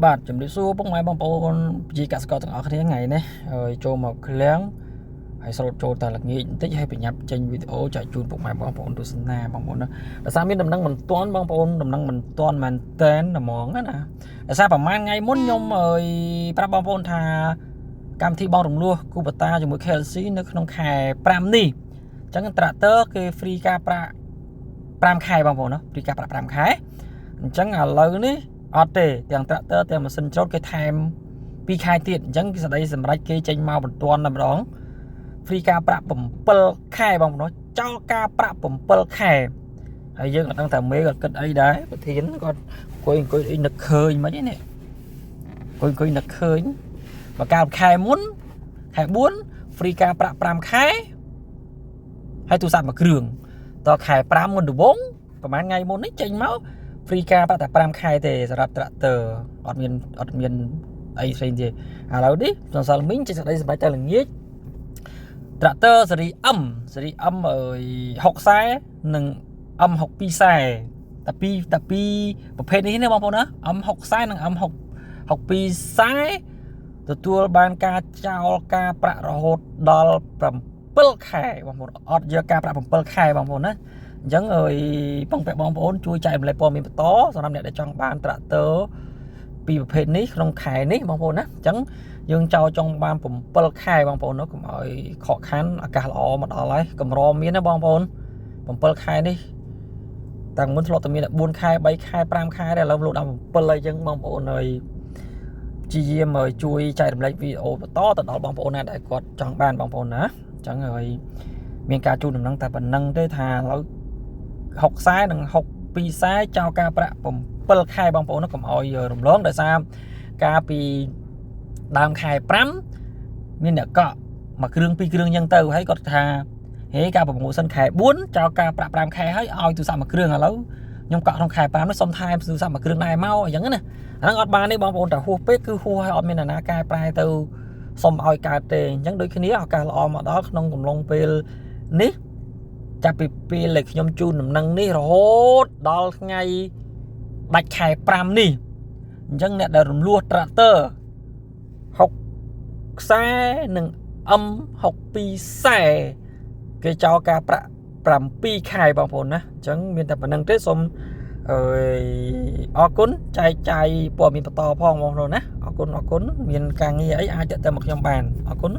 បាទជំរាបសួរពុកម៉ែបងប្អូនជាកសិករទាំងអស់គ្នាថ្ងៃនេះហើយចូលមកឃ្លាំងហើយស្រូតចូលតែល្ងាចបន្តិចហើយប្រញាប់ចេញវីដេអូចែកជូនពុកម៉ែបងប្អូនទស្សនាបងប្អូនណាដោយសារមានដំណឹងមិនទាន់បងប្អូនដំណឹងមិនទាន់មែនតែនហ្មងណាដោយសារប្រហែលថ្ងៃមុនខ្ញុំប្រាប់បងប្អូនថាកម្មវិធីបងរំលោះគូបតាជាមួយ KLC នៅក្នុងខែ5នេះអញ្ចឹងត្រាក់ទ័រគេ free ការប្រាក់5ខែបងប្អូនណា free ការប្រាក់5ខែអញ្ចឹងឥឡូវនេះអត់ទេទាំងត្រាក់ទ័រទាំងម៉ាស៊ីនច្រូតគេថែម2ខែទៀតអញ្ចឹងគេស្ដីសម្រាប់គេចេញមកបន្ទាន់តែម្ដង free ការប្រាក់7ខែបងប្អូនចោលការប្រាក់7ខែហើយយើងអត់ដឹងថាមេគាត់គិតអីដែរប្រធានគាត់អង្គុយអីនឹកឃើញមិនទេនេះអង្គុយនឹកឃើញបើកាលខែមុនខែ4 free ការប្រាក់5ខែហើយទូរស័ព្ទមួយគ្រឿងតខែ5មុនដំបូងប្រហែលថ្ងៃមុននេះចេញមក free ការប្រាក់តែ5ខែទេសម្រាប់ត្រាក់ទ័រអត់មានអីផ្សេងទេឥឡូវនេះសង្ស័លមីងចេះស្ដីសម្រាប់តែល្ងាចត្រាក់ទ័រស៊េរី M 60ខ្សែនិង M62 ខ្សែតែពីប្រភេទនេះណាបងប្អូនណា M60 ខ្សែនិង M62 ខ្សែទទួលបានការចោលការប្រាក់រហូតដល់7ខែបងប្អូនអត់យកការប្រាក់7ខែបងប្អូនណាអញ្ចឹងពងពាក់បងប្អូនជួយចែកម្លែកព័ត៌មានបន្តសម្រាប់អ្នកដែលចង់បានត្រាក់ទ័រពីប្រភេទនេះក្នុងខែនេះបងប្អូនណាអញ្ចឹងយើងចោលចង់បាន7ខែបងប្អូនណាកុំឲ្យខកខានអាកាសល្អមកដល់ហើយកម្រមានណាបងប្អូន7ខែនេះតាំងមុនធ្លាប់តែមានតែ4ខែ3ខែ5ខែដែរឥឡូវលោដល់7ហើយអញ្ចឹងបងប្អូនព្យាយាមជួយចែករំលែកវីដេអូបន្តទៅដល់បងប្អូនណាដែលគាត់ចង់បានបងប្អូនណាអញ្ចឹងមានការជូនដំណឹងតែប៉ុណ្្នឹងទេថាឥឡូវ60ខ្សែនិង62ខ្សែចោលការប្រាក់7ខែបងប្អូនណាកុំឲ្យរំលងដោយសារការពីដើមខែ5មានអ្នកកក់មួយគ្រឿង2គ្រឿងអញ្ចឹងទៅហើយគាត់ថាហេការប្រមូលសិនខែ4ចោលការប្រាក់5ខែហើយឲ្យទូរស័ព្ទមួយគ្រឿងឥឡូវខ្ញុំកក់ក្នុងខែ5នេះសុំថែមទូរស័ព្ទមួយគ្រឿងដែរមកអញ្ចឹងណាអាហ្នឹងអត់បានទេបងប្អូនតែហួសពេកគឺហួសឲ្យអត់មានអ្នកណាកែប្រែទៅសុំឲ្យកើតទេអញ្ចឹងដូចគ្នាឱកាសល្អមកដល់ក្នុងកំឡុងពេលនេះចាប់ពីពេលដែលខ្ញុំជូនដំណឹងនេះរហូតដល់ថ្ងៃដាច់ខែ5នេះអញ្ចឹងអ្នកដែលរំលោះត្រាក់ទ័រ60ខ្សែនិង M62 ខ្សែគេចោលការប្រាក់7ខែបងប្អូនណាអញ្ចឹងមានតែប៉ុណ្្នឹងទេសូមអរគុណចែកចាយព័ត៌មានបន្តផងបងប្អូនណាអរគុណមានការងារអីអាចទាក់ទងមកខ្ញុំបានអរគុណ